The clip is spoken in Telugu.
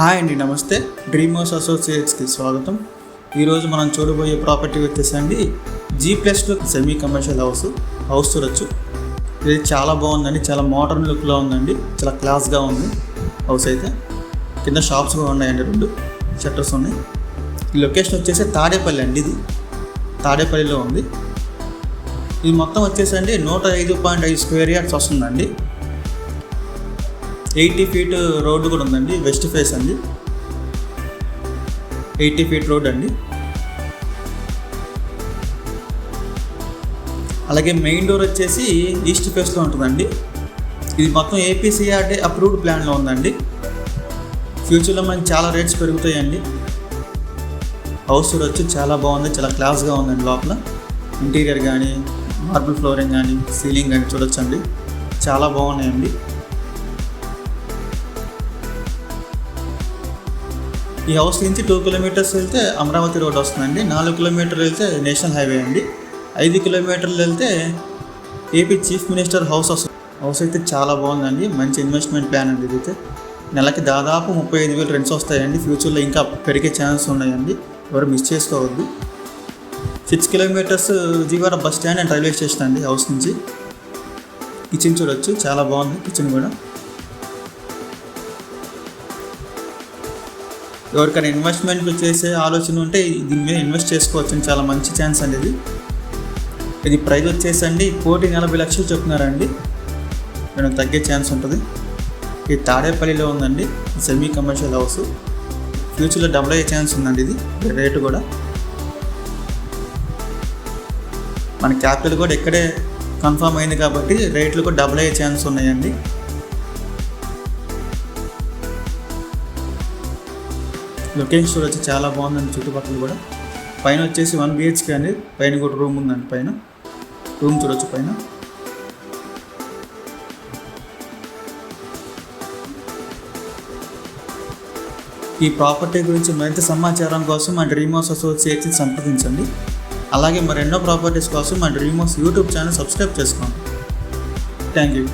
హాయ్ అండి, నమస్తే. డ్రీమ్ హౌస్ అసోసియేట్స్కి స్వాగతం. ఈరోజు మనం చూడబోయే ప్రాపర్టీ వచ్చేసండి G+2 సెమీ కమర్షియల్ హౌస్ చూడొచ్చు. ఇది చాలా బాగుందండి, చాలా మోడర్న్ లుక్లో ఉందండి, చాలా క్లాస్గా ఉంది హౌస్. అయితే కింద షాప్స్ కూడా ఉన్నాయండి, 2 షట్టర్స్ ఉన్నాయి. ఈ లొకేషన్ వచ్చేసి తాడేపల్లి అండి. ఇది తాడేపల్లిలో ఉంది. ఇది మొత్తం వచ్చేసండి 105.5 స్క్వేర్ యార్డ్స్ వస్తుందండి. 80 ఫీట్ రోడ్డు కూడా ఉందండి, వెస్ట్ ఫేస్ అండి. 80 ఫీట్ రోడ్ అండి. అలాగే మెయిన్ డోర్ వచ్చేసి ఈస్ట్ ఫేస్లో ఉంటుందండి. ఇది మొత్తం APCRD అప్రూవ్డ్ ప్లాన్లో ఉందండి. ఫ్యూచర్లో మనకి చాలా రేట్స్ పెరుగుతాయండి. హౌస్ వచ్చి చాలా బాగుంది, చాలా క్లాస్గా ఉందండి. లోపల ఇంటీరియర్ కానీ, మార్బుల్ ఫ్లోరింగ్ కానీ, సీలింగ్ కానీ చూడొచ్చండి, చాలా బాగున్నాయండి. ఈ హౌస్ నుంచి 2 కిలోమీటర్స్ వెళ్తే అమరావతి రోడ్ వస్తుందండి. 4 కిలోమీటర్లు వెళ్తే నేషనల్ హైవే అండి. 5 కిలోమీటర్లు వెళ్తే ఏపీ చీఫ్ మినిస్టర్ హౌస్ వస్తుంది. హౌస్ అయితే చాలా బాగుందండి, మంచి ఇన్వెస్ట్మెంట్ ప్లాన్ అండి. ఇదైతే నెలకి దాదాపు 35,000 రెంట్స్ వస్తాయండి. ఫ్యూచర్లో ఇంకా పెరిగే ఛాన్స్ ఉన్నాయండి, ఎవరు మిస్ చేసుకోవద్దు. 6 కిలోమీటర్స్ జీవరం bus stand and railway station అండి హౌస్ నుంచి. కిచెన్ చూడొచ్చు, చాలా బాగుంది కిచెన్ కూడా. ఎవరికైనా ఇన్వెస్ట్మెంట్ చేసే ఆలోచన ఉంటే దీని మీద ఇన్వెస్ట్ చేసుకోవచ్చు, చాలా మంచి ఛాన్స్ అండి. ఇది ప్రైస్ వచ్చేసండి 1,40 లక్షలు చెప్తున్నారండి. నేను తగ్గే ఛాన్స్ ఉంటుంది. ఇది తాడేపల్లిలో ఉందండి, సెమీ కమర్షియల్ హౌస్. ఫ్యూచర్లో డబుల్ అయ్యే ఛాన్స్ ఉందండి. ఇది రేటు కూడా మన క్యాపిటల్ కూడా ఇక్కడే కన్ఫర్మ్ అయింది కాబట్టి రేట్లు కూడా డబుల్ అయ్యే ఛాన్స్ ఉన్నాయండి. లొకేషన్ చూడొచ్చు, చాలా బాగుందండి. చుట్టుపక్కల కూడా పైన వచ్చేసి 1 BHK అండి. పైన కూడా రూమ్ ఉందండి, పైన రూమ్ చూడొచ్చు పైన. ఈ ప్రాపర్టీ గురించి మరింత సమాచారం కోసం మా డ్రీమ్ హౌస్ అసోసియేట్స్ని సంప్రదించండి. అలాగే మరెన్నో ప్రాపర్టీస్ కోసం మా dream house YouTube channel subscribe చేసుకోండి. Thank you.